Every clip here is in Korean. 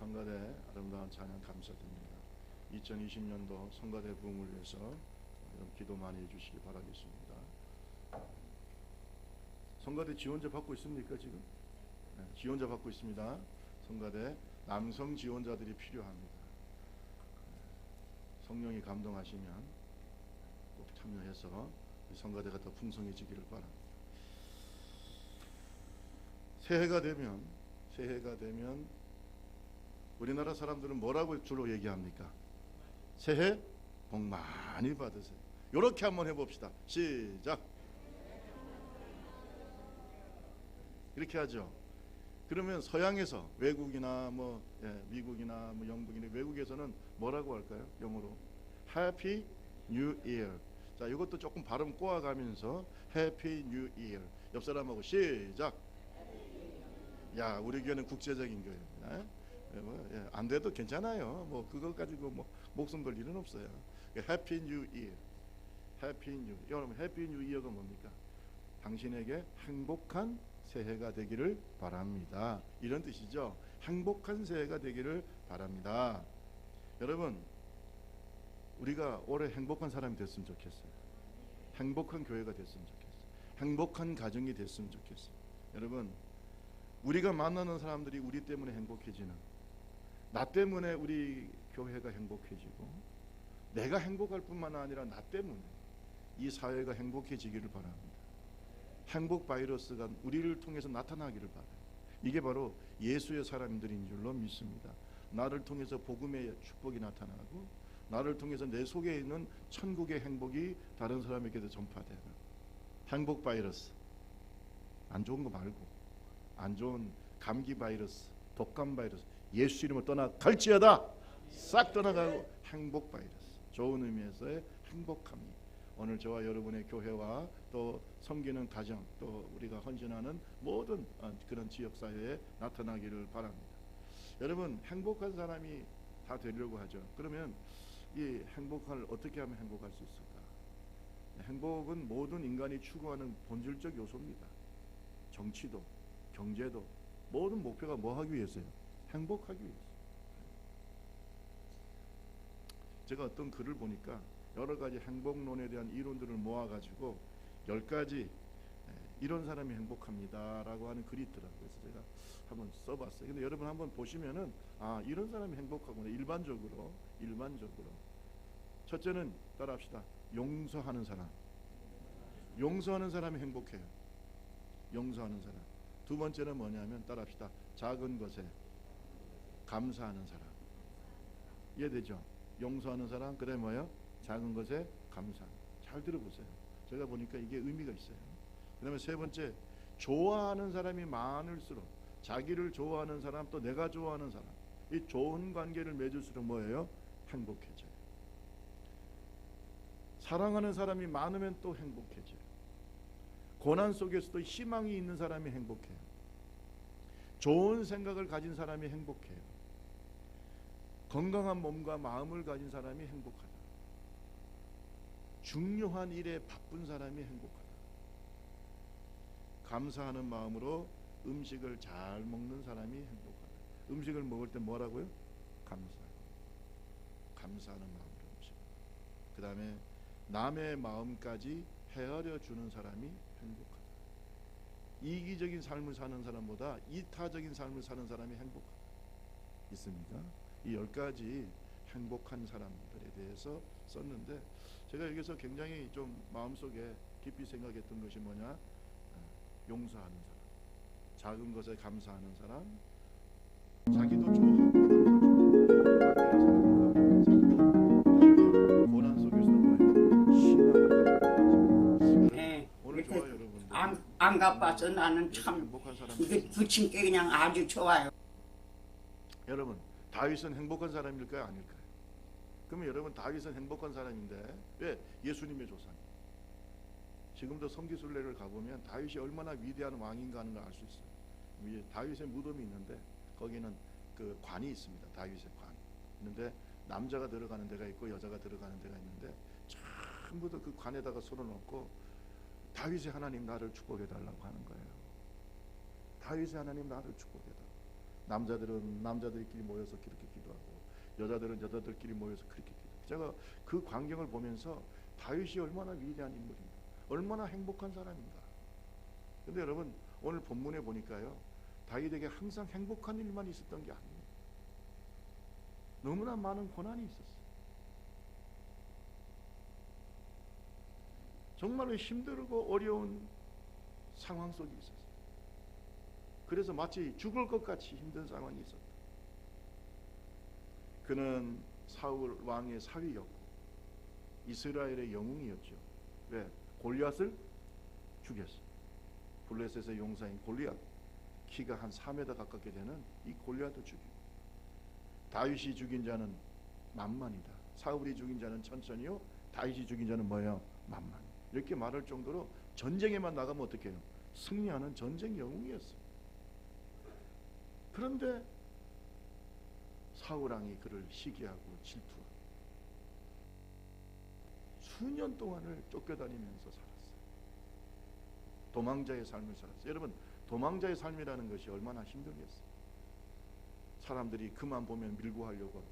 성가대 아름다운 찬양 감사드립니다. 2020년도 성가대 부흥을 위해서 여러분 기도 많이 해주시기 바라겠습니다. 성가대 지원자 받고 있습니까 지금? 네, 지원자 받고 있습니다. 성가대 남성 지원자들이 필요합니다. 성령이 감동하시면 꼭 참여해서 성가대가 더 풍성해지기를 바랍니다. 새해가 되면 우리나라 사람들은 뭐라고 주로 얘기합니까? 새해 복 많이 받으세요. 이렇게 한번 해봅시다. 시작. 이렇게 하죠. 그러면 서양에서 외국이나 미국이나 영국이나 외국에서는 뭐라고 할까요? 영어로 Happy New Year. 자, 이것도 조금 발음 꼬아가면서 Happy New Year. 옆 사람하고 시작. 야, 우리 교회는 국제적인 교회입니다. 안 돼도 괜찮아요. 그거 가지고 목숨 걸 일은 없어요. Happy New Year. Happy New. 여러분, Happy New Year가 뭡니까? 당신에게 행복한 새해가 되기를 바랍니다. 이런 뜻이죠. 행복한 새해가 되기를 바랍니다. 여러분, 우리가 올해 행복한 사람이 됐으면 좋겠어요. 행복한 교회가 됐으면 좋겠어요. 행복한 가정이 됐으면 좋겠어요. 여러분, 우리가 만나는 사람들이 우리 때문에 행복해지는, 나 때문에 우리 교회가 행복해지고, 내가 행복할 뿐만 아니라 나 때문에 이 사회가 행복해지기를 바랍니다. 행복 바이러스가 우리를 통해서 나타나기를 바라요. 이게 바로 예수의 사람들인 줄로 믿습니다. 나를 통해서 복음의 축복이 나타나고, 나를 통해서 내 속에 있는 천국의 행복이 다른 사람에게도 전파되는 행복 바이러스. 안 좋은 거 말고, 안 좋은 감기 바이러스, 독감 바이러스, 예수 이름을 떠나갈지어다. 싹 떠나가고 행복 바이러스, 좋은 의미에서의 행복함이 오늘 저와 여러분의 교회와 또 섬기는 가정, 또 우리가 헌신하는 모든 그런 지역사회에 나타나기를 바랍니다. 여러분, 행복한 사람이 다 되려고 하죠. 그러면 이 행복을 어떻게 하면 행복할 수 있을까? 행복은 모든 인간이 추구하는 본질적 요소입니다. 정치도, 경제도, 모든 목표가 뭐 하기 위해서요? 행복하기 위해서. 제가 어떤 글을 보니까 여러 가지 행복론에 대한 이론들을 모아가지고 10가지 이런 사람이 행복합니다 라고 하는 글이 있더라고요. 그래서 제가 한번 써봤어요. 근데 여러분 한번 보시면은 이런 사람이 행복하구나. 일반적으로 첫째는 따라합시다. 용서하는 사람. 용서하는 사람이 행복해요. 용서하는 사람. 두 번째는 뭐냐면 따라합시다. 작은 것에 감사하는 사람. 이해되죠? 용서하는 사람, 그다음에 뭐예요? 작은 것에 감사. 잘 들어보세요. 제가 보니까 이게 의미가 있어요. 그다음에 세 번째, 좋아하는 사람이 많을수록, 자기를 좋아하는 사람, 또 내가 좋아하는 사람, 이 좋은 관계를 맺을수록 뭐예요? 행복해져요. 사랑하는 사람이 많으면 또 행복해져요. 고난 속에서도 희망이 있는 사람이 행복해요. 좋은 생각을 가진 사람이 행복해요. 건강한 몸과 마음을 가진 사람이 행복하다. 중요한 일에 바쁜 사람이 행복하다. 감사하는 마음으로 음식을 잘 먹는 사람이 행복하다. 음식을 먹을 때 뭐라고요? 감사하는 마음으로 음식. 그 다음에 남의 마음까지 헤아려 주는 사람이 행복하다. 이기적인 삶을 사는 사람보다 이타적인 삶을 사는 사람이 행복하다. 있습니까? 이 10가지 행복한 사람들에 대해서 썼는데, 제가 여기서 굉장히 좀 마음속에 깊이 생각했던 것이 뭐냐? 용서하는 사람, 작은 것에 감사하는 사람, 자기도 좋아하고 고난 속에서도 뭐예요? 희망을 가지고. 네, 오늘 좋아요, 여러분. 안 가봐서 나는 참 행복한 사람. 이게 부친 게 그냥 아주 좋아요. 여러분, 다윗은 행복한 사람일까요, 아닐까요? 그러면 여러분, 다윗은 행복한 사람인데 왜? 예수님의 조상. 지금도 성기순례를 가보면 다윗이 얼마나 위대한 왕인가 하는 걸 알 수 있어요. 위에 다윗의 무덤이 있는데 거기는 그 관이 있습니다. 다윗의 관. 있는데 남자가 들어가는 데가 있고 여자가 들어가는 데가 있는데 전부 다 그 관에다가 손을 얹고 다윗의 하나님 나를 축복해 달라고 하는 거예요. 다윗의 하나님 나를 축복해 달라고. 남자들은 남자들끼리 모여서 그렇게 기도하고 여자들은 여자들끼리 모여서 그렇게 기도하고 제가 그 광경을 보면서 다윗이 얼마나 위대한 인물인가, 얼마나 행복한 사람인가. 근데 여러분 오늘 본문에 보니까요, 다윗에게 항상 행복한 일만 있었던 게 아니에요. 너무나 많은 고난이 있었어요. 정말로 힘들고 어려운 상황 속에 있었어요. 그래서 마치 죽을 것 같이 힘든 상황이 있었다. 그는 사울 왕의 사위였고 이스라엘의 영웅이었죠. 왜? 골리앗을 죽였어. 블레셋의 용사인 골리앗, 키가 한 4m 가깝게 되는 이 골리앗을 죽이고, 다윗이 죽인 자는 만만이다, 사울이 죽인 자는 천천히요, 다윗이 죽인 자는 뭐예요? 만만. 이렇게 말할 정도로 전쟁에만 나가면 어떻게 해요? 승리하는 전쟁 영웅이었어요. 그런데 사울왕이 그를 시기하고 질투하고 수년 동안을 쫓겨다니면서 살았어요. 도망자의 삶을 살았어요. 여러분, 도망자의 삶이라는 것이 얼마나 힘들겠어요. 사람들이 그만 보면 밀고 하려고 하고,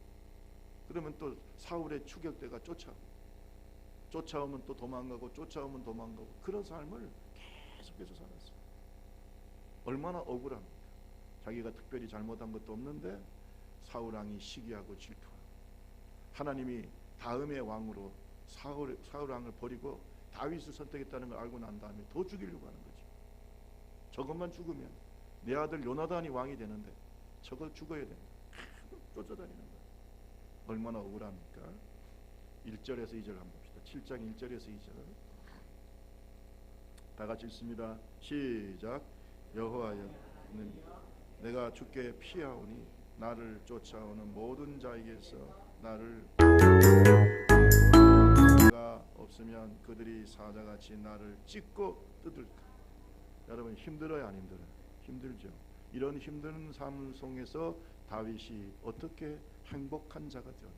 그러면 또 사울의 추격대가 쫓아오면 또 도망가고, 쫓아오면 도망가고, 그런 삶을 계속해서 살았어요. 얼마나 억울합니까? 자기가 특별히 잘못한 것도 없는데 사울왕이 시기하고 질투하고, 하나님이 다음의 왕으로 사울왕을 버리고 다윗을 선택했다는 걸 알고 난 다음에 더 죽이려고 하는 거죠. 저것만 죽으면 내 아들 요나단이 왕이 되는데 저거 죽어야 된다. 쫓아다니는 거예요. 얼마나 억울합니까? 1절에서 2절 한번 봅시다. 7장 1절에서 2절 다 같이 읽습니다. 시작. 여호와여, 내가 주께 피하오니 나를 쫓아오는 모든 자에게서 나를 가 없으면 그들이 사자같이 나를 찢고 뜯을까. 여러분, 힘들어요, 안 힘들어요? 힘들죠. 이런 힘든 삶 속에서 다윗이 어떻게 행복한 자가 되었는가.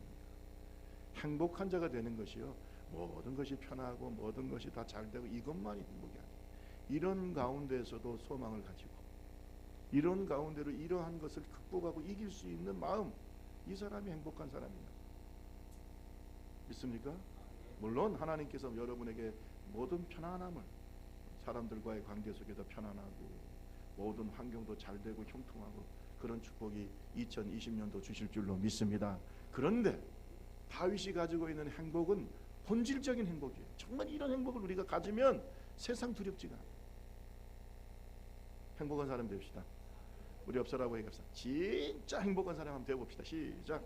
행복한 자가 되는 것이요, 모든 것이 편하고 모든 것이 다 잘 되고 이것만이 행복이 아니에요. 이런 가운데에서도 소망을 가지고, 이런 가운데로 이러한 것을 극복하고 이길 수 있는 마음, 이 사람이 행복한 사람입니다. 믿습니까? 물론 하나님께서 여러분에게 모든 편안함을, 사람들과의 관계 속에도 편안하고 모든 환경도 잘 되고 형통하고 그런 축복이 2020년도 주실 줄로 믿습니다. 그런데 다윗이 가지고 있는 행복은 본질적인 행복이에요. 정말 이런 행복을 우리가 가지면 세상 두렵지가 않아요. 행복한 사람 되봅시다. 우리 옆 사람하고 얘기합시다. 진짜 행복한 사람 한번 되어봅시다. 시작.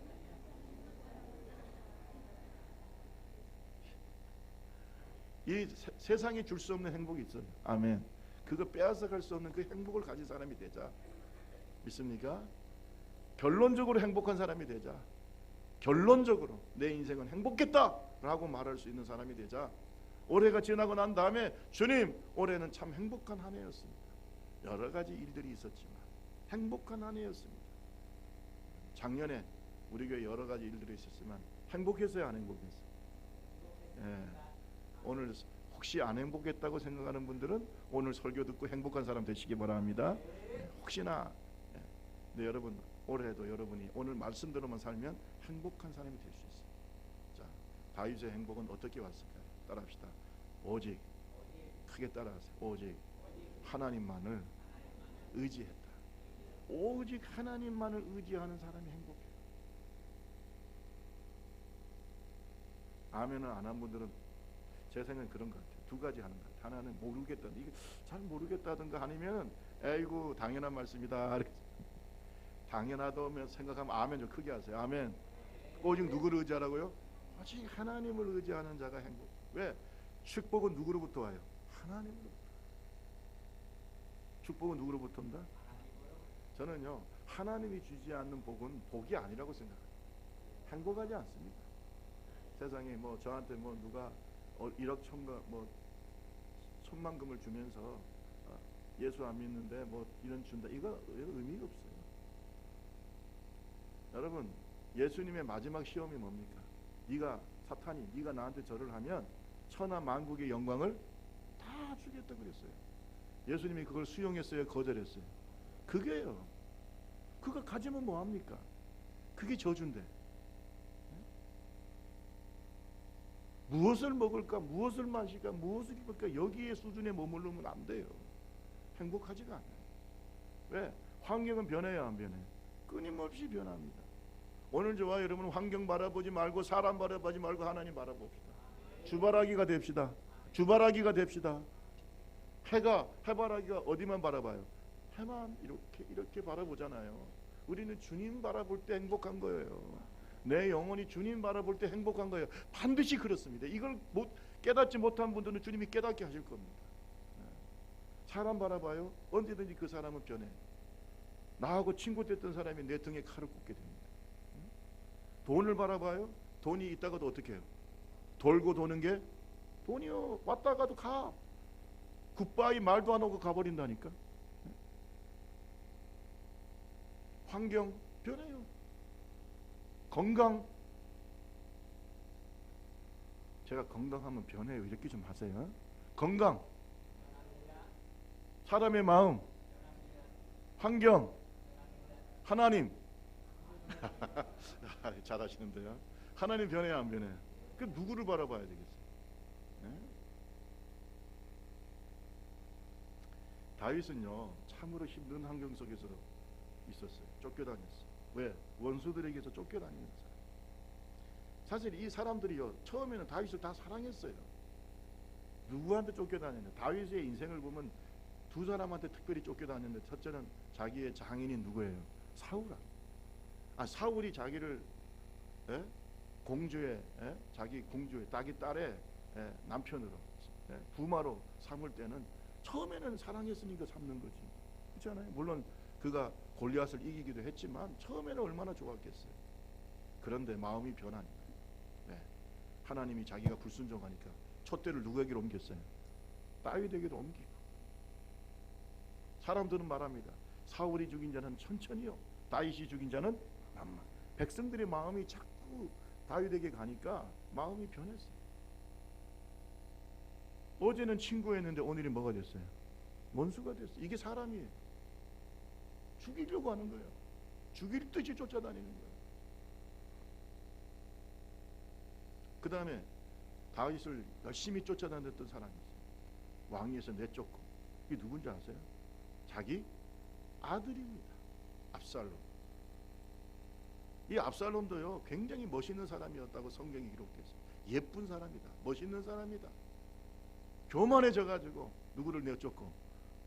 이 세상이 줄 수 없는 행복이 있어요. 아멘. 그거 빼앗아갈 수 없는 그 행복을 가진 사람이 되자. 믿습니까? 결론적으로 행복한 사람이 되자. 결론적으로 내 인생은 행복했다라고 말할 수 있는 사람이 되자. 올해가 지나고 난 다음에 주님, 올해는 참 행복한 한 해였습니다. 여러 가지 일들이 있었지만 행복한 한 해였습니다. 작년에 우리 교회 여러 가지 일들이 있었지만 행복했어요, 안 행복했어요? 예. 오늘 혹시 안 행복했다고 생각하는 분들은 오늘 설교 듣고 행복한 사람 되시기 바랍니다. 예. 혹시나 네, 여러분 올해도 여러분이 오늘 말씀대로만 살면 행복한 사람이 될 수 있어요. 자, 다윗의 행복은 어떻게 왔을까요? 따라합시다. 오직, 크게 따라하세요. 오직 하나님만을 의지했다. 오직 하나님만을 의지하는 사람이 행복해요. 아멘을 안 한 분들은 제 생각은 그런 것 같아요. 두 가지 하는 것 같아요. 하나는 모르겠다, 이게 잘 모르겠다든가, 아니면 에이구 당연한 말씀이다. 당연하다면 생각하면 아멘 좀 크게 하세요. 아멘. 오직 누구를 의지하라고요? 오직 하나님을 의지하는 자가 행복. 왜? 축복은 누구로부터 와요? 하나님으로부터. 축복은 누구로부터 온다? 저는요, 하나님이 주지 않는 복은 복이 아니라고 생각해요. 행복하지 않습니다. 세상에 뭐 저한테 뭐 누가 1억 천만금을 주면서 예수 안 믿는데 뭐 이런 준다, 이거 의미가 없어요. 여러분, 예수님의 마지막 시험이 뭡니까? 사탄이 네가 나한테 절을 하면 천하 만국의 영광을 다 주겠다 그랬어요. 예수님이 그걸 수용했어요, 거절했어요? 그게요. 그거 가지면 뭐 합니까? 그게 저주인데. 무엇을 먹을까, 무엇을 마실까, 무엇을 입을까, 여기에 수준에 머무르면 안 돼요. 행복하지가 않아요. 왜? 환경은 변해야 안 변해? 끊임없이 변합니다. 오늘 저와 여러분 환경 바라보지 말고 사람 바라보지 말고 하나님 바라봅시다. 주바라기가 됩시다. 주바라기가 됩시다. 해바라기가 어디만 바라봐요? 해만 이렇게 바라보잖아요. 우리는 주님 바라볼 때 행복한 거예요. 내 영혼이 주님 바라볼 때 행복한 거예요. 반드시 그렇습니다. 이걸 깨닫지 못한 분들은 주님이 깨닫게 하실 겁니다. 사람 바라봐요. 언제든지 그 사람은 변해. 나하고 친구 됐던 사람이 내 등에 칼을 꽂게 됩니다. 돈을 바라봐요. 돈이 있다가도 어떻게 해요? 돌고 도는 게 돈이요. 왔다 가도 가. 굿바이 말도 안 하고 가버린다니까. 환경 변해요. 건강, 제가 건강하면 변해요 이렇게 좀 하세요. 건강, 사람의 마음, 환경, 하나님. 잘하시는데요. 하나님 변해야 안 변해요? 그 누구를 바라봐야 되겠어요? 네? 다윗은요 참으로 힘든 환경 속에서 있었어요. 쫓겨다녔어요. 왜? 원수들에게서 쫓겨다니는 사람. 사실 이 사람들이요 처음에는 다윗을 다 사랑했어요. 누구한테 쫓겨다녔냐? 다윗의 인생을 보면 두 사람한테 특별히 쫓겨다녔는데, 첫째는 자기의 장인인 누구예요? 사울아. 사울이 자기를 공주의 자기 공주의 자기 딸의 남편으로 부마로 삼을 때는 처음에는 사랑했으니까 삼는 거지. 그렇잖아요. 물론 그가 골리앗을 이기기도 했지만 처음에는 얼마나 좋았겠어요. 그런데 마음이 변하니까 하나님이 자기가 불순종하니까 촛대를 누구에게로 옮겼어요? 다윗에게로 옮기고. 사람들은 말합니다. 사울이 죽인 자는 천천히요, 다윗이 죽인 자는 만만. 백성들의 마음이 자꾸 다윗에게 가니까 마음이 변했어요. 어제는 친구였는데 오늘이 뭐가 됐어요? 원수가 됐어요. 이게 사람이에요. 죽이려고 하는 거예요. 죽일 듯이 쫓아다니는 거예요. 그 다음에 다윗을 열심히 쫓아다녔던 사람이 있어요. 왕위에서 내쫓고. 이게 누군지 아세요? 자기 아들입니다. 압살롬. 이 압살롬도요 굉장히 멋있는 사람이었다고 성경이 기록됐어요. 예쁜 사람이다, 멋있는 사람이다. 교만해져 가지고 누구를 내쫓고?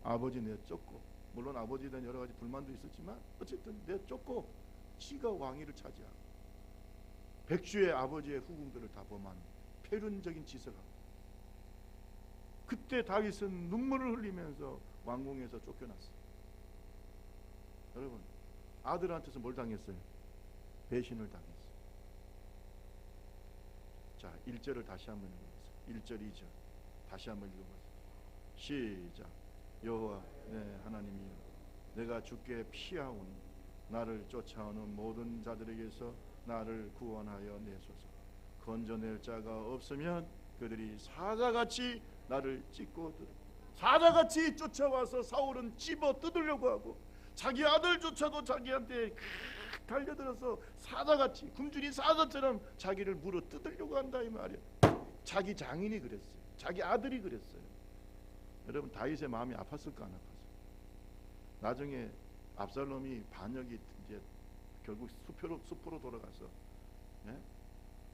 아버지 내쫓고. 물론 아버지에 대한 여러 가지 불만도 있었지만 어쨌든 내쫓고 지가 왕위를 차지하고 백주의 아버지의 후궁들을 다 범한 폐륜적인 짓을 하고. 그때 다윗은 눈물을 흘리면서 왕궁에서 쫓겨났어요. 여러분, 아들한테서 뭘 당했어요? 배신을 당했어요. 자, 1절을 다시 한번 읽어보세요. 1절 2절 다시 한번 읽어보세요. 시작. 여호와 내 하나님이여, 내가 주께 피하오니 나를 쫓아오는 모든 자들에게서 나를 구원하여 내소서. 건져낼 자가 없으면 그들이 사자같이 나를 찢고 뜯어. 사자같이 쫓아와서 사울은 집어 뜯으려고 하고, 자기 아들조차도 자기한테 달려들어서 사자같이, 굶주린 사자처럼 자기를 물어 뜯으려고 한다 이 말이야. 자기 장인이 그랬어요. 자기 아들이 그랬어요. 여러분, 다윗의 마음이 아팠을까 안 아팠을까? 나중에 압살롬이 반역이 이제 결국 숲으로 돌아가서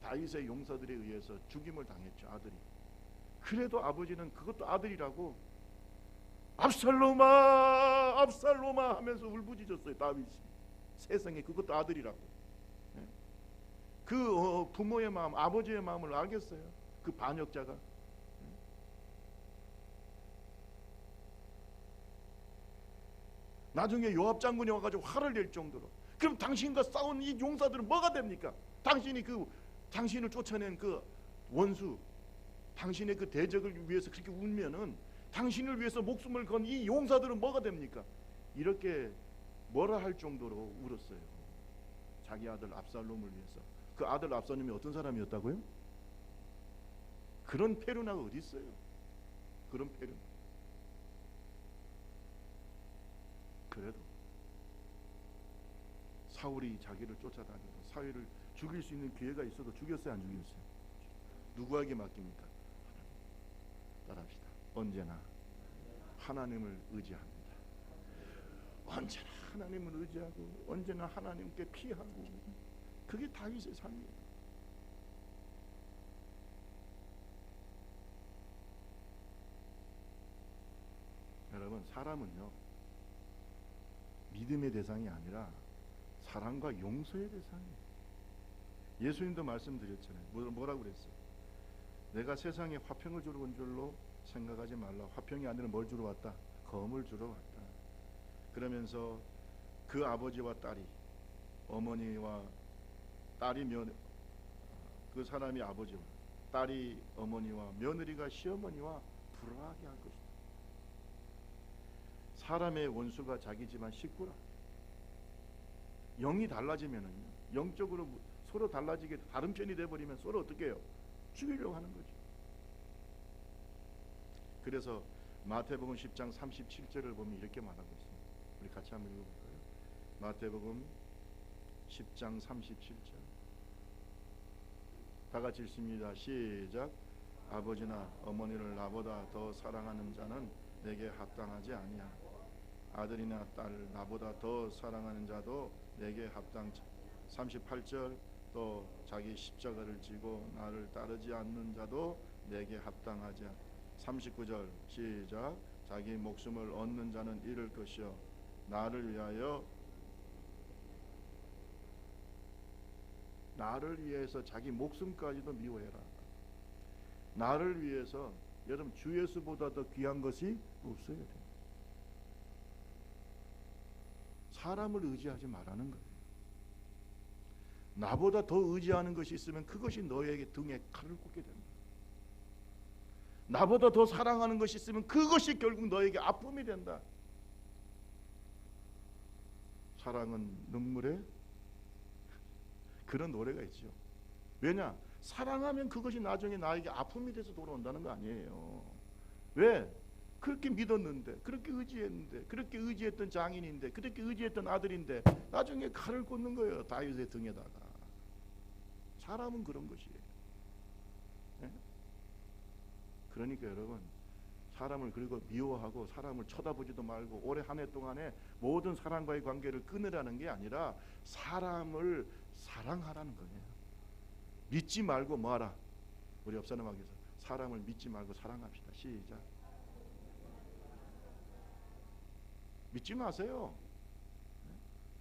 다윗의 용사들에 의해서 죽임을 당했죠. 아들이. 그래도 아버지는 그것도 아들이라고 압살롬아 압살롬아 하면서 울부짖었어요. 다윗이 세상에 그것도 아들이라고. 그 부모의 마음, 아버지의 마음을 알겠어요. 그 반역자가. 나중에 요압 장군이 와가지고 화를 낼 정도로. 그럼 당신과 싸운 이 용사들은 뭐가 됩니까? 당신을 쫓아낸 그 원수, 당신의 그 대적을 위해서 그렇게 울면은 당신을 위해서 목숨을 건 이 용사들은 뭐가 됩니까? 이렇게 뭐라 할 정도로 울었어요. 자기 아들 압살롬을 위해서. 그 아들 압살롬이 어떤 사람이었다고요? 그런 페루나가 어디 있어요? 그런 페루나. 그래도 사울이 자기를 쫓아다니고 사울을 죽일 수 있는 기회가 있어도 죽였어요, 안 죽였어요? 누구에게 맡깁니까? 따라합시다. 언제나 하나님을 의지합니다. 언제나 하나님을 의지하고 언제나 하나님께 피하고, 그게 다윗의 삶이에요. 여러분, 사람은요 믿음의 대상이 아니라 사랑과 용서의 대상이에요. 예수님도 말씀드렸잖아요. 뭐라고 그랬어요? 내가 세상에 화평을 주러 온 줄로 생각하지 말라. 화평이 아니라 뭘 주러 왔다? 검을 주러 왔다. 그러면서 그 아버지와 딸이, 어머니와 딸이 그 사람이 아버지와 딸이 어머니와 며느리가 시어머니와 불화하게 할 것이다. 사람의 원수가 자기지만 식구라. 영이 달라지면은요, 영적으로 서로 달라지게 다른 편이 돼버리면 서로 어떻게 해요? 죽이려고 하는 거죠. 그래서 마태복음 10장 37절을 보면 이렇게 말하고 있습니다. 우리 같이 한번 읽어볼까요? 마태복음 10장 37절 다 같이 읽습니다. 시작. 아버지나 어머니를 나보다 더 사랑하는 자는 내게 합당하지 아니야. 아들이나 딸을 나보다 더 사랑하는 자도 내게 합당. 38절 또 자기 십자가를 지고 나를 따르지 않는 자도 내게 합당하지 않아. 39절 시작. 자기 목숨을 얻는 자는 잃을 것이요 나를 위해서 자기 목숨까지도 미워해라. 나를 위해서, 여러분 주 예수보다 더 귀한 것이 없어야 돼요. 사람을 의지하지 말라는 거예요. 나보다 더 의지하는 것이 있으면 그것이 너에게 등에 칼을 꽂게 된다. 나보다 더 사랑하는 것이 있으면 그것이 결국 너에게 아픔이 된다. 사랑은 눈물에, 그런 노래가 있죠. 왜냐? 사랑하면 그것이 나중에 나에게 아픔이 돼서 돌아온다는 거 아니에요. 왜? 그렇게 믿었는데, 그렇게 의지했는데, 그렇게 의지했던 장인인데, 그렇게 의지했던 아들인데 나중에 칼을 꽂는 거예요. 다윗의 등에다가. 사람은 그런 것이에요. 네? 그러니까 여러분, 사람을 그리고 미워하고 사람을 쳐다보지도 말고 올해 한 해 동안에 모든 사람과의 관계를 끊으라는 게 아니라 사람을 사랑하라는 거예요. 믿지 말고 뭐하라? 우리 옆사람에게서 사람을 믿지 말고 사랑합시다. 시작. 믿지 마세요.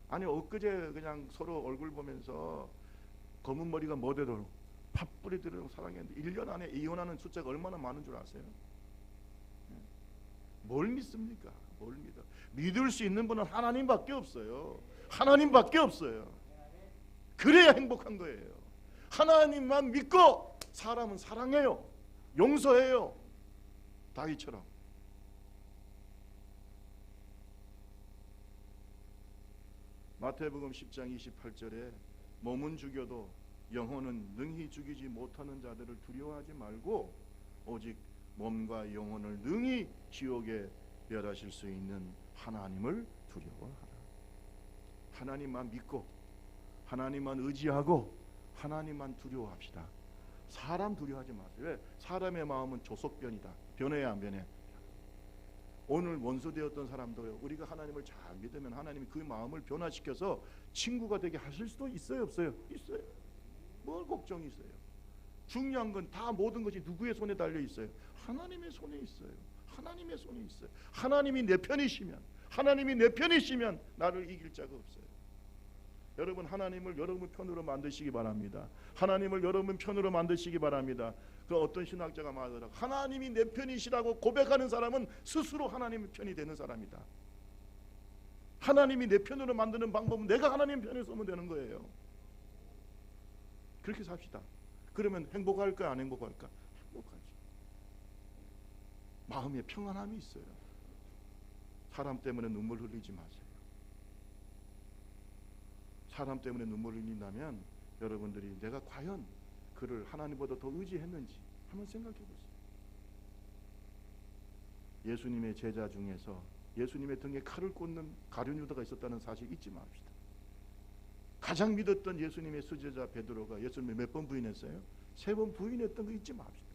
아니 엊그제 그냥 서로 얼굴 보면서 검은 머리가 뭐대로 팥뿌리 들으려고 사랑했는데 1년 안에 이혼하는 숫자가 얼마나 많은 줄 아세요? 뭘 믿습니까? 뭘 믿어? 믿을 수 있는 분은 하나님밖에 없어요. 하나님밖에 없어요. 그래야 행복한 거예요. 하나님만 믿고 사람은 사랑해요. 용서해요. 다윗처럼. 마태복음 10장 28절에 몸은 죽여도 영혼은 능히 죽이지 못하는 자들을 두려워하지 말고 오직 몸과 영혼을 능히 지옥에 멸하실 수 있는 하나님을 두려워하라. 하나님만 믿고 하나님만 의지하고 하나님만 두려워합시다. 사람 두려워하지 마세요. 왜? 사람의 마음은 조석변이다. 변해야 안 변해? 오늘 원수되었던 사람도요, 우리가 하나님을 잘 믿으면 하나님이 그 마음을 변화시켜서 친구가 되게 하실 수도 있어요, 없어요? 있어요. 뭘 걱정이 있어요? 중요한 건 다 모든 것이 누구의 손에 달려 있어요? 하나님의 손에 있어요. 하나님의 손에 있어요. 하나님이 내 편이시면, 하나님이 내 편이시면 나를 이길 자가 없어요. 여러분, 하나님을 여러분 편으로 만드시기 바랍니다. 하나님을 여러분 편으로 만드시기 바랍니다. 그 어떤 신학자가 말하더라고, 하나님이 내 편이시라고 고백하는 사람은 스스로 하나님의 편이 되는 사람이다. 하나님이 내 편으로 만드는 방법은 내가 하나님 편에 서면 되는 거예요. 그렇게 삽시다. 그러면 행복할까 안 행복할까? 행복하죠. 마음에 평안함이 있어요. 사람 때문에 눈물 흘리지 마세요. 사람 때문에 눈물 흘린다면 여러분들이 내가 과연 그를 하나님보다 더 의지했는지 한번 생각해 보세요. 예수님의 제자 중에서 예수님의 등에 칼을 꽂는 가룟 유다가 있었다는 사실 잊지 맙시다. 가장 믿었던 예수님의 수제자 베드로가 예수님을 몇 번 부인했어요? 3번 부인했던 거 잊지 맙시다.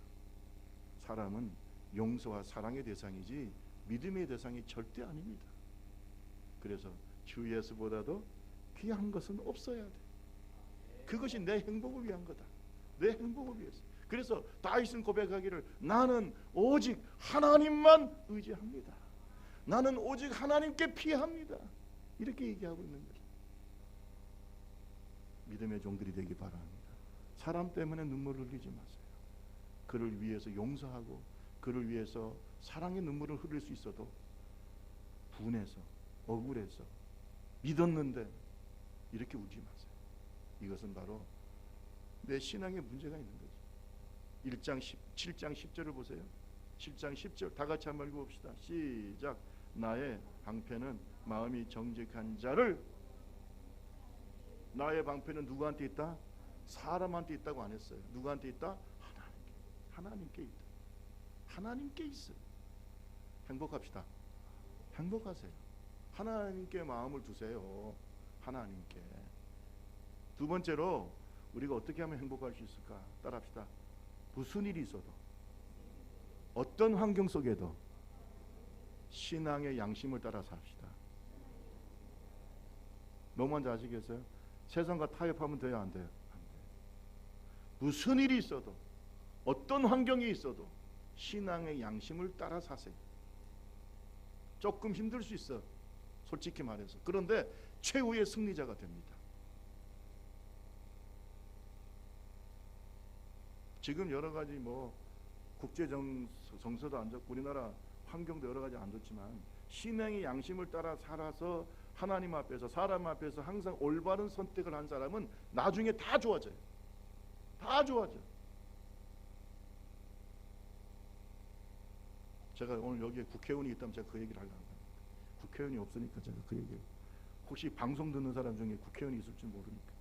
사람은 용서와 사랑의 대상이지 믿음의 대상이 절대 아닙니다. 그래서 주 예수보다도 귀한 것은 없어야 돼. 그것이 내 행복을 위한 거다. 내 행복을 위해서. 그래서 다윗은 고백하기를 나는 오직 하나님만 의지합니다. 나는 오직 하나님께 피합니다. 이렇게 얘기하고 있는 거죠. 믿음의 종들이 되기 바랍니다. 사람 때문에 눈물을 흘리지 마세요. 그를 위해서 용서하고 그를 위해서 사랑의 눈물을 흘릴 수 있어도 분해서 억울해서 믿었는데 이렇게 울지 마세요. 이것은 바로 내 신앙에 문제가 있는 거죠. 7장 10절을 보세요. 7장 10절 다 같이 한번 읽어봅시다. 시작. 나의 방패는 마음이 정직한 자를. 나의 방패는 누구한테 있다? 사람한테 있다고 안 했어요. 누구한테 있다? 하나님께 있다. 하나님께 있어요. 행복합시다. 행복하세요. 하나님께 마음을 두세요. 하나님께. 두 번째로 우리가 어떻게 하면 행복할 수 있을까? 따라합시다. 무슨 일이 있어도 어떤 환경 속에도 신앙의 양심을 따라 삽시다. 너무 먼저 아시겠어요? 세상과 타협하면 돼요? 안 돼요? 안 돼요. 무슨 일이 있어도 어떤 환경이 있어도 신앙의 양심을 따라 사세요. 조금 힘들 수 있어, 솔직히 말해서. 그런데 최후의 승리자가 됩니다. 지금 여러 가지 국제 정서도 안 좋고 우리나라 환경도 여러 가지 안 좋지만 신앙의 양심을 따라 살아서 하나님 앞에서 사람 앞에서 항상 올바른 선택을 한 사람은 나중에 다 좋아져요. 다 좋아져. 제가 오늘 여기에 국회의원이 있다면 제가 그 얘기를 하려고 합니다. 국회의원이 없으니까 제가 그 얘기를. 혹시 방송 듣는 사람 중에 국회의원이 있을지 모르니까.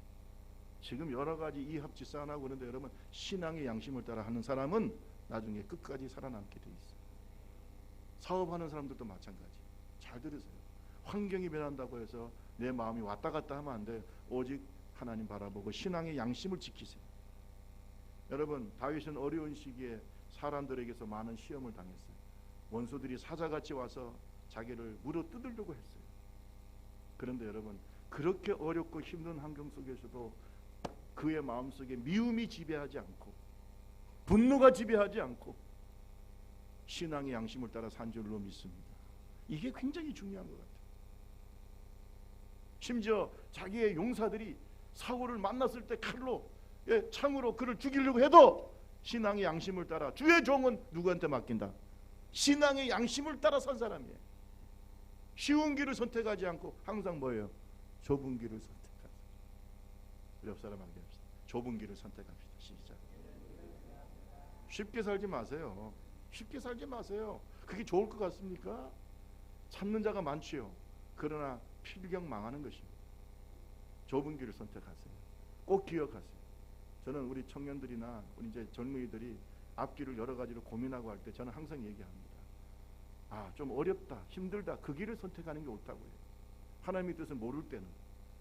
지금 여러 가지 이합지 싸움하고 그런데 여러분 신앙의 양심을 따라 하는 사람은 나중에 끝까지 살아남게 돼 있어요. 사업하는 사람들도 마찬가지. 잘 들으세요. 환경이 변한다고 해서 내 마음이 왔다 갔다 하면 안 돼. 오직 하나님 바라보고 신앙의 양심을 지키세요. 여러분 다윗은 어려운 시기에 사람들에게서 많은 시험을 당했어요. 원수들이 사자같이 와서 자기를 물어 뜯으려고 했어요. 그런데 여러분 그렇게 어렵고 힘든 환경 속에서도 그의 마음속에 미움이 지배하지 않고 분노가 지배하지 않고 신앙의 양심을 따라 산 줄로 믿습니다. 이게 굉장히 중요한 것 같아요. 심지어 자기의 용사들이 사울을 만났을 때 칼로 창으로 그를 죽이려고 해도 신앙의 양심을 따라 주의 종은 누구한테 맡긴다? 신앙의 양심을 따라 산 사람이에요. 쉬운 길을 선택하지 않고 항상 뭐예요? 좁은 길을 선택하세요. 옆 사람한테 합시다. 좁은 길을 선택합시다. 시작. 쉽게 살지 마세요. 쉽게 살지 마세요. 그게 좋을 것 같습니까? 찾는 자가 많지요. 그러나 필경 망하는 것입니다. 좁은 길을 선택하세요. 꼭 기억하세요. 저는 우리 청년들이나 우리 이제 젊은이들이 앞길을 여러 가지로 고민하고 할 때 저는 항상 얘기합니다. 좀 어렵다, 힘들다. 그 길을 선택하는 게 옳다고요. 하나님의 뜻을 모를 때는.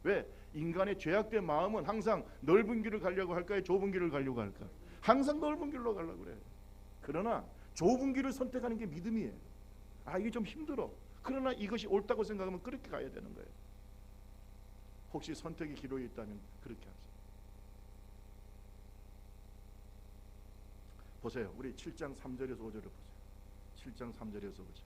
왜? 인간의 죄악된 마음은 항상 넓은 길을 가려고 할까요? 좁은 길을 가려고 할까? 항상 넓은 길로 가려고 그래요. 그러나 좁은 길을 선택하는 게 믿음이에요. 이게 좀 힘들어. 그러나 이것이 옳다고 생각하면 그렇게 가야 되는 거예요. 혹시 선택의 기로에 있다면 그렇게 하세요. 보세요. 우리 7장 3절에서 5절을 보세요. 7장 3절에서 5절.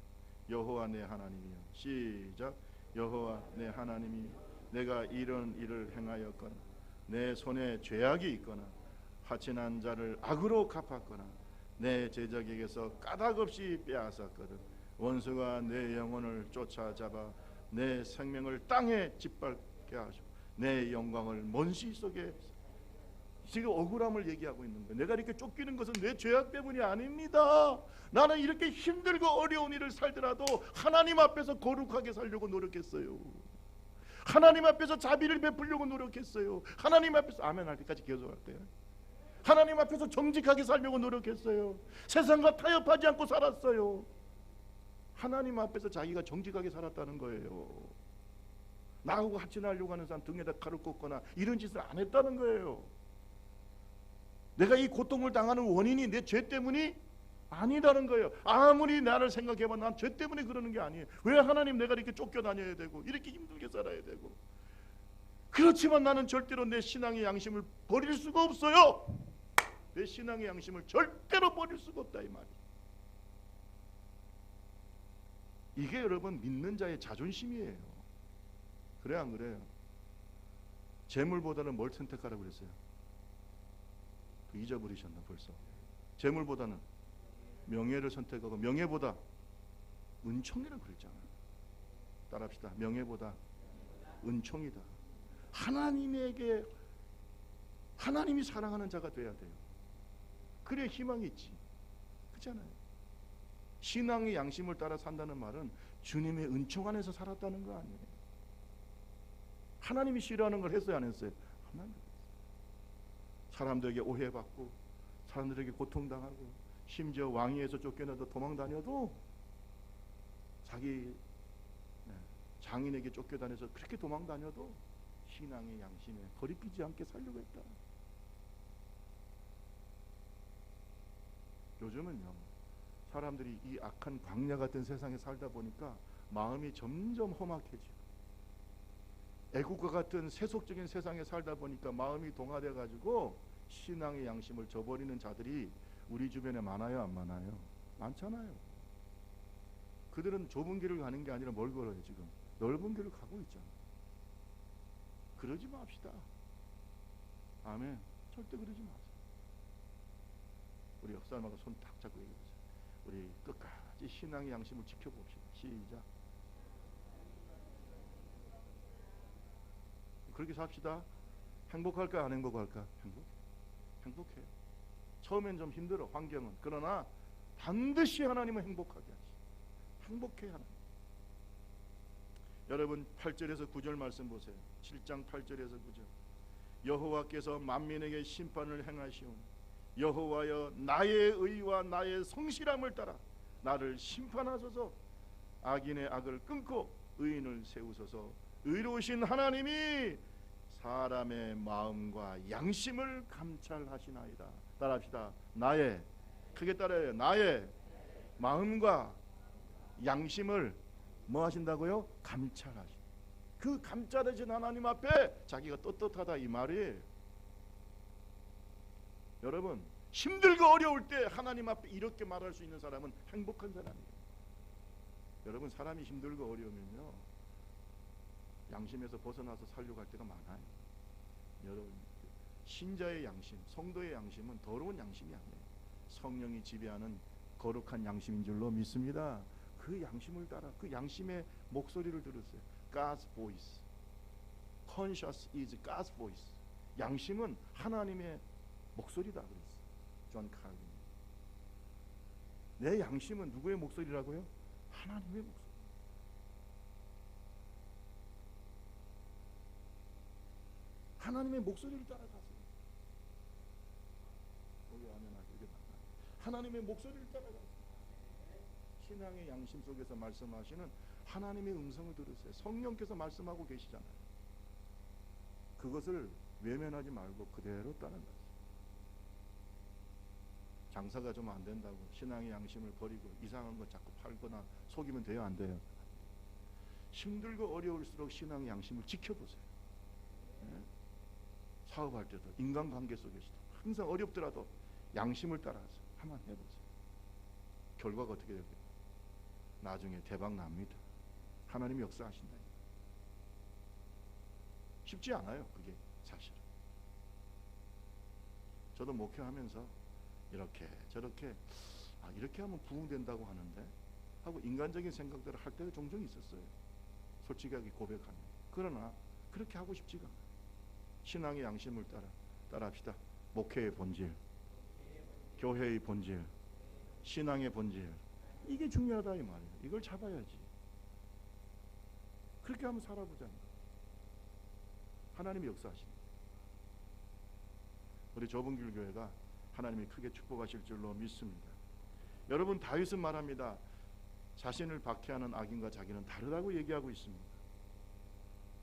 여호와 내 하나님이여. 시작. 여호와 내 하나님이 내가 이런 일을 행하였거나 내 손에 죄악이 있거나 화친한 자를 악으로 갚았거나 내 제적에게서 까닭없이 빼앗았거든 원수가 내 영혼을 쫓아잡아 내 생명을 땅에 짓밟게 하시고 내 영광을 먼지 속에. 지금 억울함을 얘기하고 있는 거예요. 내가 이렇게 쫓기는 것은 내 죄악 때문이 아닙니다. 나는 이렇게 힘들고 어려운 일을 살더라도 하나님 앞에서 거룩하게 살려고 노력했어요. 하나님 앞에서 자비를 베풀려고 노력했어요. 하나님 앞에서 아멘 할 때까지 계속 할 거예요. 하나님 앞에서 정직하게 살려고 노력했어요. 세상과 타협하지 않고 살았어요. 하나님 앞에서 자기가 정직하게 살았다는 거예요. 나하고 합친하려고 하는 사람 등에다 칼을 꽂거나 이런 짓을 안 했다는 거예요. 내가 이 고통을 당하는 원인이 내 죄 때문이 아니라는 거예요. 아무리 나를 생각해봐 난 죄 때문에 그러는 게 아니에요. 왜 하나님 내가 이렇게 쫓겨다녀야 되고 이렇게 힘들게 살아야 되고. 그렇지만 나는 절대로 내 신앙의 양심을 버릴 수가 없어요. 내 신앙의 양심을 절대로 버릴 수가 없다 이 말이에요. 이게 여러분 믿는 자의 자존심이에요. 그래 안 그래요? 재물보다는 뭘 선택하라고 그랬어요? 잊어버리셨나 벌써. 재물보다는 명예를 선택하고 명예보다 은총이라고 그랬잖아요. 따라합시다. 명예보다 은총이다. 하나님에게 하나님이 사랑하는 자가 돼야 돼요. 그래 희망이 있지. 그렇잖아요. 신앙의 양심을 따라 산다는 말은 주님의 은총 안에서 살았다는 거 아니에요. 하나님이 싫어하는 걸 했어요 안 했어요? 하나님. 사람들에게 오해받고 사람들에게 고통당하고 심지어 왕위에서 쫓겨나도 도망다녀도 자기 장인에게 쫓겨다녀서 그렇게 도망다녀도 신앙의 양심에 거리끼지 않게 살려고 했다. 요즘은요 사람들이 이 악한 광야 같은 세상에 살다 보니까 마음이 점점 험악해지고 애국과 같은 세속적인 세상에 살다 보니까 마음이 동화돼 가지고 신앙의 양심을 저버리는 자들이 우리 주변에 많아요 안 많아요? 많잖아요. 그들은 좁은 길을 가는 게 아니라 뭘 걸어요 지금? 넓은 길을 가고 있잖아요. 그러지 맙시다. 아멘. 절대 그러지 마세요. 우리 역사님하고 손 딱 잡고 얘기해보세요. 우리 끝까지 신앙의 양심을 지켜봅시다. 시작. 그렇게 삽시다. 행복할까 안 행복할까? 행복해요. 처음엔 좀 힘들어 환경은. 그러나 반드시 하나님은 행복하게 하시. 행복해 하나님. 여러분 8절에서 9절 말씀 보세요. 7장 8절에서 9절. 여호와께서 만민에게 심판을 행하시오니 여호와여 나의 의와 나의 성실함을 따라 나를 심판하소서. 악인의 악을 끊고 의인을 세우소서. 의로우신 하나님이 사람의 마음과 양심을 감찰하시나이다. 따라합시다. 나의, 크게 따라해요. 나의 마음과 양심을 뭐 하신다고요? 감찰하시. 그 감찰하신 하나님 앞에 자기가 떳떳하다 이 말이에요. 여러분 힘들고 어려울 때 하나님 앞에 이렇게 말할 수 있는 사람은 행복한 사람이에요. 여러분 사람이 힘들고 어려우면요 양심에서 벗어나서 살려고 할 때가 많아요. 여러분 신자의 양심, 성도의 양심은 더러운 양심이 아니에요. 성령이 지배하는 거룩한 양심인 줄로 믿습니다. 그 양심을 따라 그 양심의 목소리를 들으세요. God's voice. Conscious is God's voice. 양심은 하나님의 목소리다 그랬어요. 존 칼빈. 내 양심은 누구의 목소리라고요? 하나님의 목소리. 하나님의 목소리를 따라가세요. 여기 아멘 하게 하나님의 목소리를 따라가세요. 신앙의 양심 속에서 말씀하시는 하나님의 음성을 들으세요. 성령께서 말씀하고 계시잖아요. 그것을 외면하지 말고 그대로 따라가세요. 장사가 좀 안 된다고 신앙의 양심을 버리고 이상한 거 자꾸 팔거나 속이면 돼요 안 돼요? 힘들고 어려울수록 신앙의 양심을 지켜보세요. 네? 사업할 때도 인간관계 속에서도 항상 어렵더라도 양심을 따라서 한번 해보세요. 결과가 어떻게 될까요? 나중에 대박 납니다. 하나님이 역사하신다. 쉽지 않아요 그게 사실은. 저도 목회하면서 이렇게 저렇게 이렇게 하면 부흥된다고 하는데 하고 인간적인 생각들을 할 때가 종종 있었어요. 솔직하게 고백하면. 그러나 그렇게 하고 싶지가 않아요. 신앙의 양심을 따라합시다. 목회의 본질, 교회의 본질, 신앙의 본질, 이게 중요하다 이 말이에요. 이걸 잡아야지. 그렇게 하면 살아보자는 거예요. 하나님이 역사하십니다. 우리 좁은 길 교회가 하나님이 크게 축복하실 줄로 믿습니다. 여러분 다윗은 말합니다. 자신을 박해하는 악인과 자기는 다르다고 얘기하고 있습니다.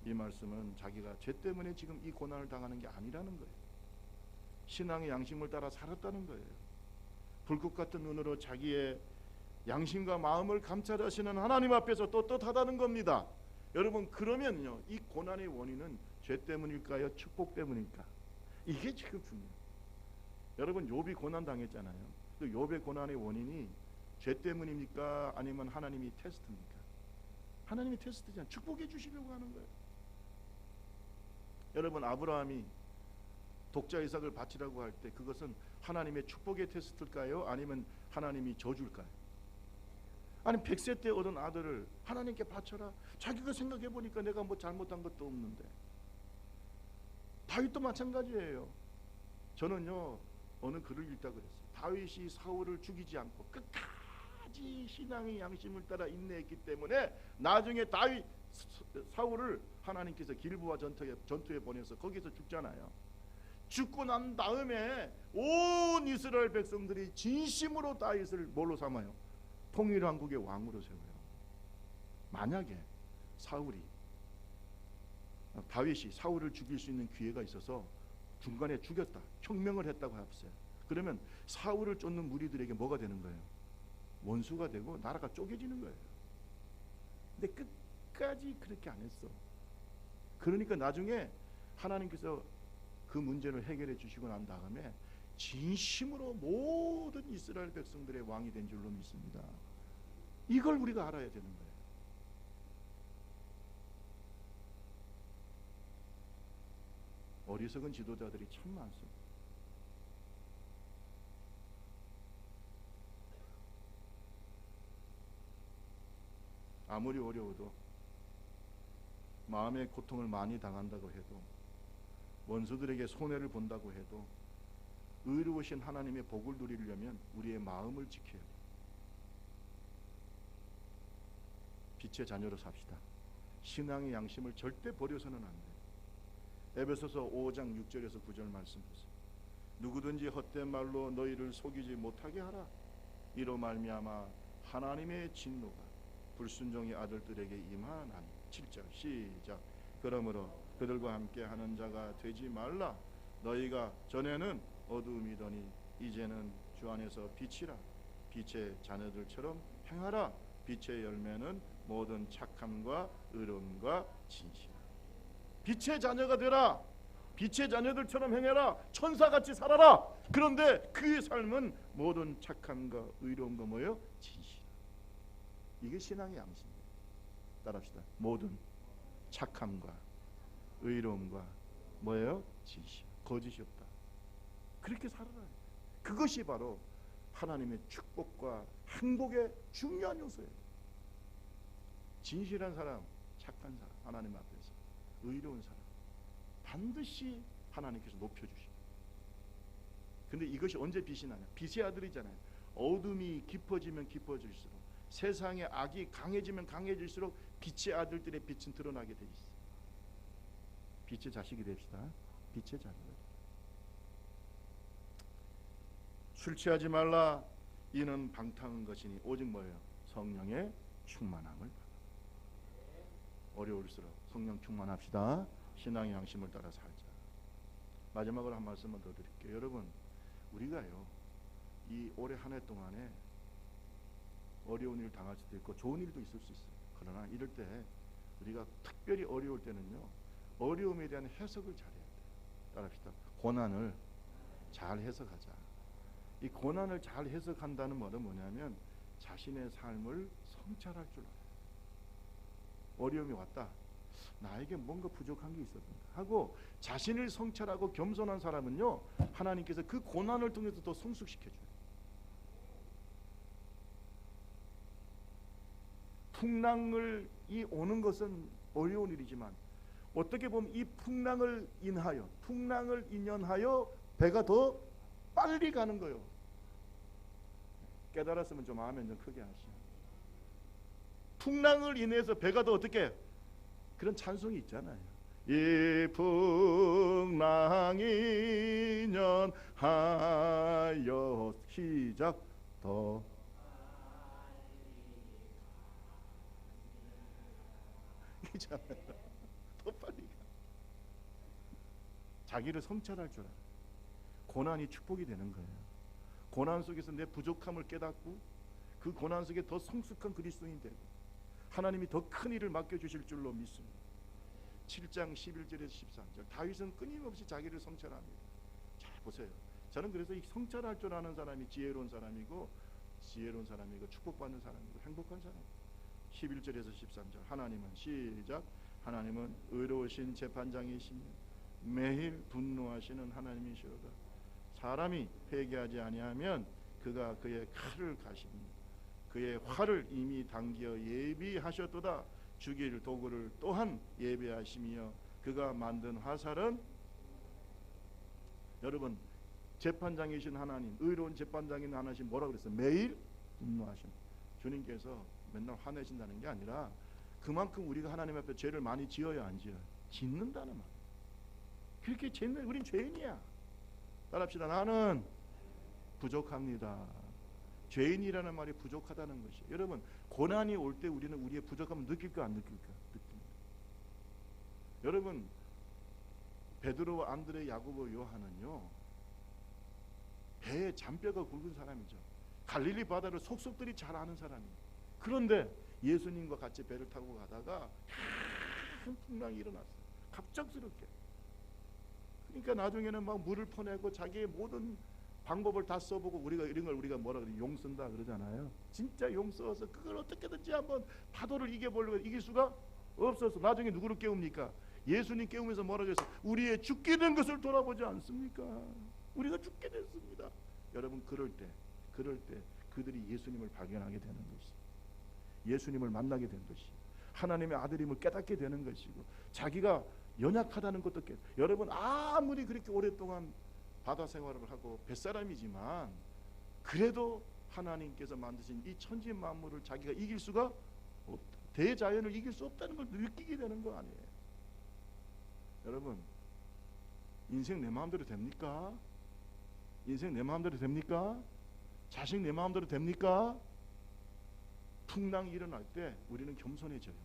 이 말씀은 자기가 죄 때문에 지금 이 고난을 당하는 게 아니라는 거예요. 신앙의 양심을 따라 살았다는 거예요. 불꽃 같은 눈으로 자기의 양심과 마음을 감찰하시는 하나님 앞에서 떳떳하다는 겁니다. 여러분, 그러면요, 이 고난의 원인은 죄 때문일까요? 축복 때문일까? 이게 지금 중요해요. 여러분, 욥이 고난 당했잖아요. 그 욥의 고난의 원인이 죄 때문입니까? 아니면 하나님이 테스트입니까? 하나님이 테스트잖아요. 축복해 주시려고 하는 거예요. 여러분, 아브라함이 독자 이삭을 바치라고 할 때 그것은 하나님의 축복의 테스트일까요? 아니면 하나님이 저주일까요? 아니, 100세 때 얻은 아들을 하나님께 바쳐라. 자기가 생각해 보니까 내가 뭐 잘못한 것도 없는데. 다윗도 마찬가지예요. 저는요, 어느 글을 읽다 그랬어요. 다윗이 사울을 죽이지 않고 끝까지 신앙의 양심을 따라 인내했기 때문에 나중에 사울을 하나님께서 길보아 전투에 보내서 거기서 죽잖아요. 죽고 난 다음에 온 이스라엘 백성들이 진심으로 다윗을 뭘로 삼아요? 통일왕국의 왕으로 세워요. 만약에 다윗이 사울을 죽일 수 있는 기회가 있어서 중간에 죽였다, 혁명을 했다고 해보세요. 그러면 사울을 쫓는 무리들에게 뭐가 되는 거예요? 원수가 되고 나라가 쪼개지는 거예요. 근데 끝까지 그렇게 안 했어. 그러니까 나중에 하나님께서 그 문제를 해결해 주시고 난 다음에 진심으로 모든 이스라엘 백성들의 왕이 된 줄로 믿습니다. 이걸 우리가 알아야 되는 거예요. 어리석은 지도자들이 참 많습니다. 아무리 어려워도, 마음의 고통을 많이 당한다고 해도, 원수들에게 손해를 본다고 해도 의로우신 하나님의 복을 누리려면 우리의 마음을 지켜야 돼요. 빛의 자녀로 삽시다. 신앙의 양심을 절대 버려서는 안 돼요. 에베소서 5장 6절에서 9절 말씀 보세요. 누구든지 헛된 말로 너희를 속이지 못하게 하라. 이로 말미암아 하나님의 진노가 불순종의 아들들에게 임하나니. 7절 시작. 그러므로 그들과 함께 하는 자가 되지 말라. 너희가 전에는 어두움이더니 이제는 주 안에서 빛이라. 빛의 자녀들처럼 행하라. 빛의 열매는 모든 착함과 의로움과 진실이라. 빛의 자녀가 되라. 빛의 자녀들처럼 행해라. 천사같이 살아라. 그런데 그의 삶은 모든 착함과 의로움과 뭐예요? 진실이라. 이게 신앙의 양심입니다. 따라합시다. 모든 착함과 의로움과 뭐예요? 진실. 거짓이 없다. 그렇게 살아라. 그것이 바로 하나님의 축복과 행복의 중요한 요소예요. 진실한 사람, 착한 사람, 하나님 앞에서 의로운 사람 반드시 하나님께서 높여주십니다. 근데 이것이 언제 빛이 나냐? 빛의 아들이잖아요. 어둠이 깊어지면 깊어질수록, 세상의 악이 강해지면 강해질수록 빛의 아들들의 빛은 드러나게 돼 있어요. 빛의 자식이 됩시다. 빛의 자녀들. 술 취하지 말라. 이는 방탕한 것이니 오직 뭐예요? 성령의 충만함을 받아. 어려울수록 성령 충만합시다. 신앙의 양심을 따라 살자. 마지막으로 한 말씀만 더 드릴게요. 여러분, 우리가요, 이 올해 한 해 동안에 어려운 일 당할 수도 있고 좋은 일도 있을 수 있어요. 그러나 이럴 때 우리가 특별히 어려울 때는요, 어려움에 대한 해석을 잘해야 돼요. 따라합시다. 고난을 잘 해석하자. 이 고난을 잘 해석한다는 말은 뭐냐면 자신의 삶을 성찰할 줄 알아요. 어려움이 왔다. 나에게 뭔가 부족한 게 있었던가 하고 자신을 성찰하고 겸손한 사람은요, 하나님께서 그 고난을 통해서 더 성숙시켜줘요. 풍랑이 오는 것은 어려운 일이지만 어떻게 보면 이 풍랑을 인연하여 배가 더 빨리 가는 거예요. 깨달았으면 좀 아멘 좀 크게 하시오. 풍랑을 인해서 배가 더 어떻게, 그런 찬송이 있잖아요. 이 풍랑이 인연하여 시작 더 이잖아요. 더 자기를 성찰할 줄 알아요. 고난이 축복이 되는 거예요. 고난 속에서 내 부족함을 깨닫고 그 고난 속에 더 성숙한 그리스도인이 되고 하나님이 더 큰 일을 맡겨주실 줄로 믿습니다. 7장 11절에서 13절 다윗은 끊임없이 자기를 성찰합니다. 잘 보세요. 저는 그래서 이 성찰할 줄 아는 사람이 지혜로운 사람이고 축복받는 사람이고 행복한 사람. 11절에서 13절 하나님은 시작 하나님은 의로우신 재판장이시며 매일 분노하시는 하나님이시로다. 사람이 회개하지 아니하면 그가 그의 칼을 가십니다. 그의 활을 이미 당겨 예비하셨도다. 죽일 도구를 또한 예비하시며 그가 만든 화살은 여러분 재판장이신 하나님 의로운 재판장인 하나님 뭐라고 그랬어요? 매일 분노하심. 주님께서 맨날 화내신다는 게 아니라 그만큼 우리가 하나님 앞에 죄를 많이 지어야 안 지어요? 짓는다는 말. 그렇게 짓는 우린 죄인이야. 따라합시다. 나는 부족합니다. 죄인이라는 말이 부족하다는 것이. 여러분 고난이 올 때 우리는 우리의 부족함을 느낄까 안 느낄까? 느낍니다. 여러분 베드로, 안드레, 야고보, 요한은요 배에 잔뼈가 굵은 사람이죠. 갈릴리 바다를 속속들이 잘 아는 사람이에요. 그런데 예수님과 같이 배를 타고 가다가 큰 풍랑이 일어났어요. 갑작스럽게. 그러니까 나중에는 막 물을 퍼내고 자기의 모든 방법을 다 써보고 우리가 이런 걸 우리가 뭐라 그래 용 쓴다 그러잖아요. 진짜 용 써서 그걸 어떻게든지 한번 파도를 이겨보려고 이길 수가 없어서 나중에 누구를 깨웁니까? 예수님 깨우면서 뭐라 그랬어요? 우리의 죽게 된 것을 돌아보지 않습니까? 우리가 죽게 됐습니다. 여러분 그럴 때 그들이 예수님을 발견하게 되는 것이 예수님을 만나게 된 것이 하나님의 아들임을 깨닫게 되는 것이고 자기가 연약하다는 것도 여러분 아무리 그렇게 오랫동안 바다 생활을 하고 뱃사람이지만 그래도 하나님께서 만드신 이 천지 만물을 자기가 이길 수가 없다. 대자연을 이길 수 없다는 걸 느끼게 되는 거 아니에요. 여러분 인생 내 마음대로 됩니까? 인생 내 마음대로 됩니까? 자식 내 마음대로 됩니까? 풍랑이 일어날 때 우리는 겸손해져요.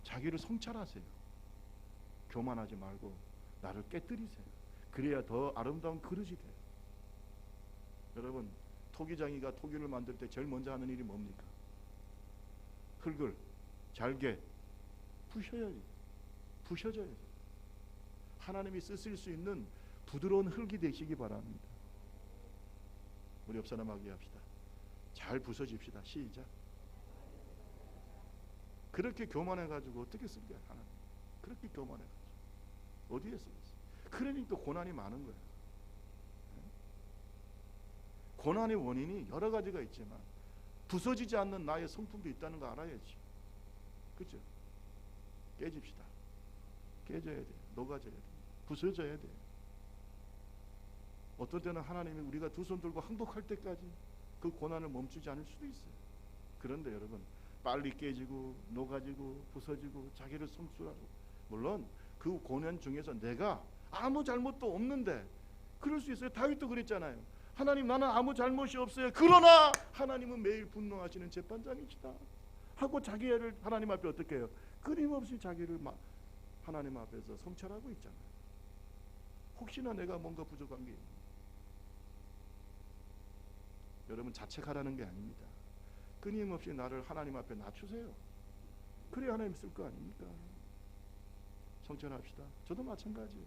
자기를 성찰하세요. 교만하지 말고 나를 깨뜨리세요. 그래야 더 아름다운 그릇이 돼요. 여러분 토기장이가 토기를 만들 때 제일 먼저 하는 일이 뭡니까? 흙을 잘게 부셔줘야 돼요. 하나님이 쓰실 수 있는 부드러운 흙이 되시기 바랍니다. 우리 옆 사람하고 합시다. 잘 부서집시다. 시작. 그렇게 교만해가지고 어떻게 쓸게요? 하나님 그렇게 교만해가지고 어디에 쓰겠어요? 그러니까 고난이 많은 거예요. 고난의 원인이 여러 가지가 있지만 부서지지 않는 나의 성품도 있다는 거 알아야지. 그렇죠? 깨집시다. 깨져야 돼. 녹아져야 돼. 부서져야 돼. 어떤 때는 하나님이 우리가 두 손 들고 항복할 때까지 그 고난을 멈추지 않을 수도 있어요. 그런데 여러분 빨리 깨지고 녹아지고 부서지고 자기를 성술하고 물론 그 고난 중에서 내가 아무 잘못도 없는데 그럴 수 있어요. 다윗도 그랬잖아요. 하나님 나는 아무 잘못이 없어요. 그러나 하나님은 매일 분노하시는 재판장이시다 하고 자기를 하나님 앞에 어떻게 해요? 끊임없이 자기를 하나님 앞에서 성찰하고 있잖아요. 혹시나 내가 뭔가 부족한 게 있는지. 여러분 자책하라는 게 아닙니다. 끊임없이 나를 하나님 앞에 낮추세요. 그래야 하나님 쓸 거 아닙니까? 성찰합시다. 저도 마찬가지예요.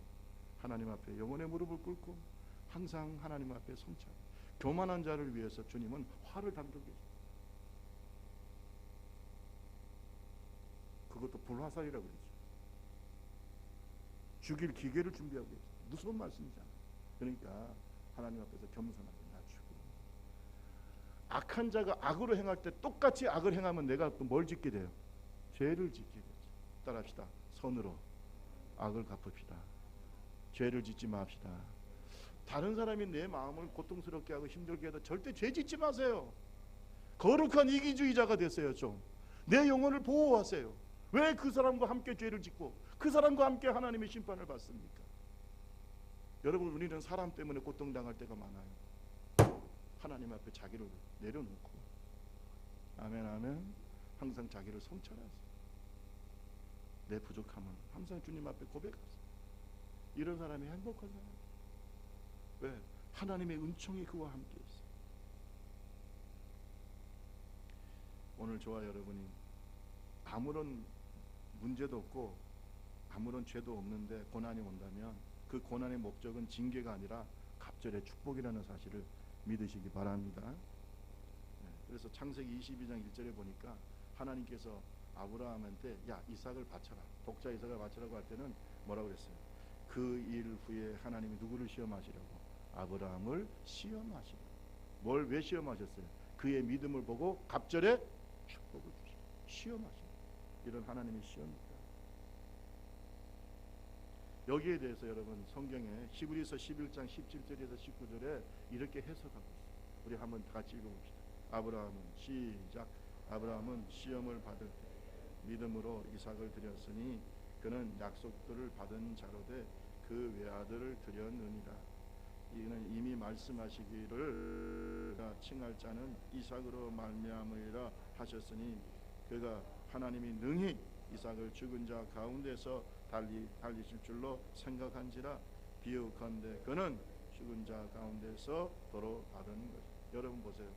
하나님 앞에 영혼의 무릎을 꿇고 항상 하나님 앞에 성찰. 교만한 자를 위해서 주님은 화를 당기고 계십니다. 그것도 불화살이라고 그러죠. 죽일 기계를 준비하고 계십니다. 무서운 말씀이잖아요. 그러니까 하나님 앞에서 겸손하게 낮추고 악한 자가 악으로 행할 때 똑같이 악을 행하면 내가 또 뭘 짓게 돼요? 죄를 짓게 되죠. 따라합시다. 선으로 악을 갚읍시다. 죄를 짓지 맙시다. 다른 사람이 내 마음을 고통스럽게 하고 힘들게 해도 절대 죄 짓지 마세요. 거룩한 이기주의자가 되세요. 좀 내 영혼을 보호하세요. 왜 그 사람과 함께 죄를 짓고 그 사람과 함께 하나님의 심판을 받습니까? 여러분 우리는 사람 때문에 고통당할 때가 많아요. 하나님 앞에 자기를 내려놓고 아멘 아멘 항상 자기를 성찰하세요. 내 부족함은 항상 주님 앞에 고백하세요. 이런 사람이 행복한 사람. 왜? 하나님의 은총이 그와 함께 있어요. 오늘 저와 여러분이 아무런 문제도 없고 아무런 죄도 없는데 고난이 온다면 그 고난의 목적은 징계가 아니라 갑절의 축복이라는 사실을 믿으시기 바랍니다. 그래서 창세기 22장 1절에 보니까 하나님께서 아브라함한테 야 이삭을 바쳐라, 독자 이삭을 바쳐라고 할 때는 뭐라고 그랬어요? 그 일 후에 하나님이 누구를 시험하시려고? 아브라함을 시험하시려고. 뭘 왜 시험하셨어요? 그의 믿음을 보고 갑절의 축복을 주시고 시험하시고. 이런 하나님의 시험입니다. 여기에 대해서 여러분 성경에 히브리서 11장 17절에서 19절에 이렇게 해석하고 있어요. 우리 한번 다 같이 읽어봅시다. 아브라함은 시작. 아브라함은 시험을 받을 때 믿음으로 이삭을 드렸으니 그는 약속들을 받은 자로되 그 외아들을 드렸느니라. 이는 이미 말씀하시기를 칭할 자는 이삭으로 말미암으리라 하셨으니 그가 하나님이 능히 이삭을 죽은 자 가운데서 달리실 줄로 생각한지라. 비유컨대 그는 죽은 자 가운데서 도로 받은 것. 여러분 보세요.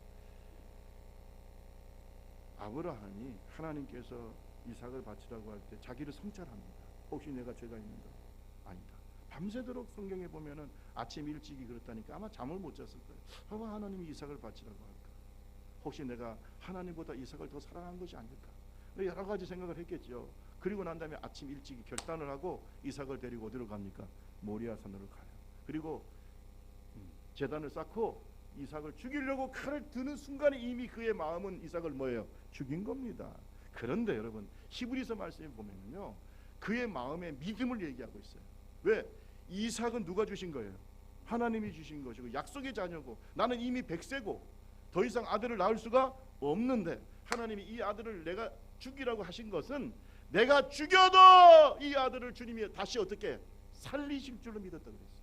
아브라함이 하나님께서 이삭을 바치라고 할 때 자기를 성찰합니다. 혹시 내가 죄가 있는가? 아니다. 밤새도록 성경에 보면은 아침 일찍이 그렇다니까 아마 잠을 못 잤을 거예요. 왜 하나님이 이삭을 바치라고 할까? 혹시 내가 하나님보다 이삭을 더 사랑한 것이 아닐까? 여러 가지 생각을 했겠죠. 그리고 난 다음에 아침 일찍이 결단을 하고 이삭을 데리고 어디로 갑니까? 모리아 산으로 가요. 그리고 제단을 쌓고 이삭을 죽이려고 칼을 드는 순간에 이미 그의 마음은 이삭을 뭐예요? 죽인 겁니다. 그런데 여러분 히브리서 말씀에 보면요, 그의 마음의 믿음을 얘기하고 있어요. 왜? 이삭은 누가 주신 거예요? 하나님이 주신 것이고 약속의 자녀고 나는 이미 100세고 더 이상 아들을 낳을 수가 없는데 하나님이 이 아들을 내가 죽이라고 하신 것은 내가 죽여도 이 아들을 주님이 다시 어떻게 살리실 줄로 믿었다 그랬어요.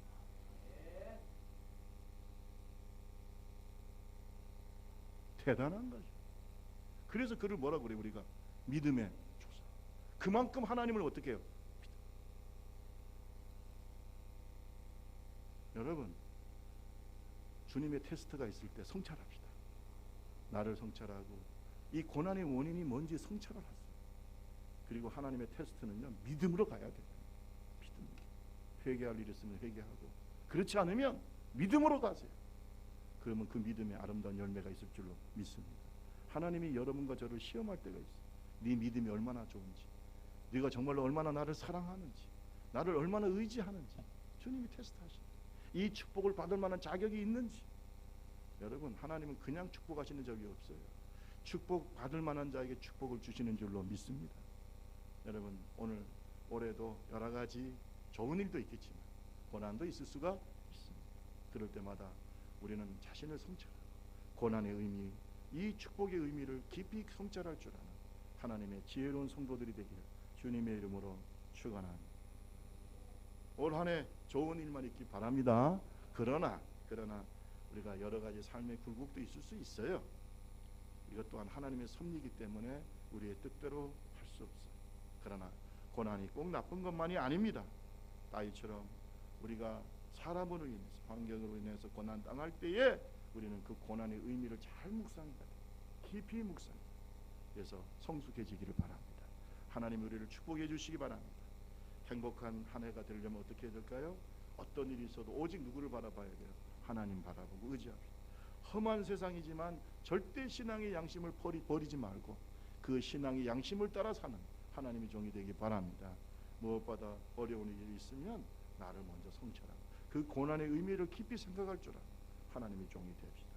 대단한 거죠. 그래서 그를 뭐라고 그래요? 우리가 믿음의 조상. 그만큼 하나님을 어떻게 해요? 여러분 주님의 테스트가 있을 때 성찰합시다. 나를 성찰하고 이 고난의 원인이 뭔지 성찰을 하세요. 그리고 하나님의 테스트는요 믿음으로 가야 돼요. 믿음. 회개할 일 있으면 회개하고 그렇지 않으면 믿음으로 가세요. 그러면 그 믿음에 아름다운 열매가 있을 줄로 믿습니다. 하나님이 여러분과 저를 시험할 때가 있어요. 네 믿음이 얼마나 좋은지, 네가 정말로 얼마나 나를 사랑하는지, 나를 얼마나 의지하는지 주님이 테스트하십니다. 이 축복을 받을 만한 자격이 있는지. 여러분 하나님은 그냥 축복하시는 적이 없어요. 축복 받을 만한 자에게 축복을 주시는 줄로 믿습니다. 여러분 오늘 올해도 여러 가지 좋은 일도 있겠지만 고난도 있을 수가 있습니다. 그럴 때마다 우리는 자신을 성찰하고 고난의 의미, 이 축복의 의미를 깊이 성찰할 줄 아는 하나님의 지혜로운 성도들이 되기를 주님의 이름으로 축원합니다. 올 한 해 좋은 일만 있기 바랍니다. 그러나 우리가 여러 가지 삶의 굴곡도 있을 수 있어요. 이것 또한 하나님의 섭리이기 때문에 우리의 뜻대로 할 수 없어요. 그러나 고난이 꼭 나쁜 것만이 아닙니다. 다윗처럼 우리가 사람으로 인해서 환경으로 인해서 고난 당할 때에 우리는 그 고난의 의미를 잘 묵상해야 돼요. 깊이 묵상. 그래서 성숙해지기를 바랍니다. 하나님 우리를 축복해 주시기 바랍니다. 행복한 한 해가 되려면 어떻게 해야 될까요? 어떤 일이 있어도 오직 누구를 바라봐야 돼요? 하나님 바라보고 의지합시다. 험한 세상이지만 절대 신앙의 양심을 버리지 말고 그 신앙의 양심을 따라 사는 하나님의 종이 되기 바랍니다. 무엇보다 어려운 일이 있으면 나를 먼저 성찰하고 그 고난의 의미를 깊이 생각할 줄 아는 하나님의 종이 됩시다.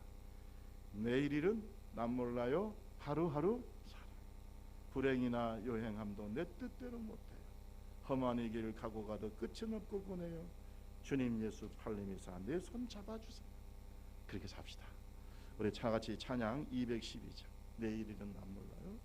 내일 일은 난 몰라요. 하루하루 살아. 불행이나 요행함도 내 뜻대로 못해요. 험한 이 길을 가고 가도 끝은 없고 보내요. 주님 예수 팔림이사 내 손 잡아주세요. 그렇게 삽시다. 우리 차같이 찬양 212장 내일 일은 난 몰라요.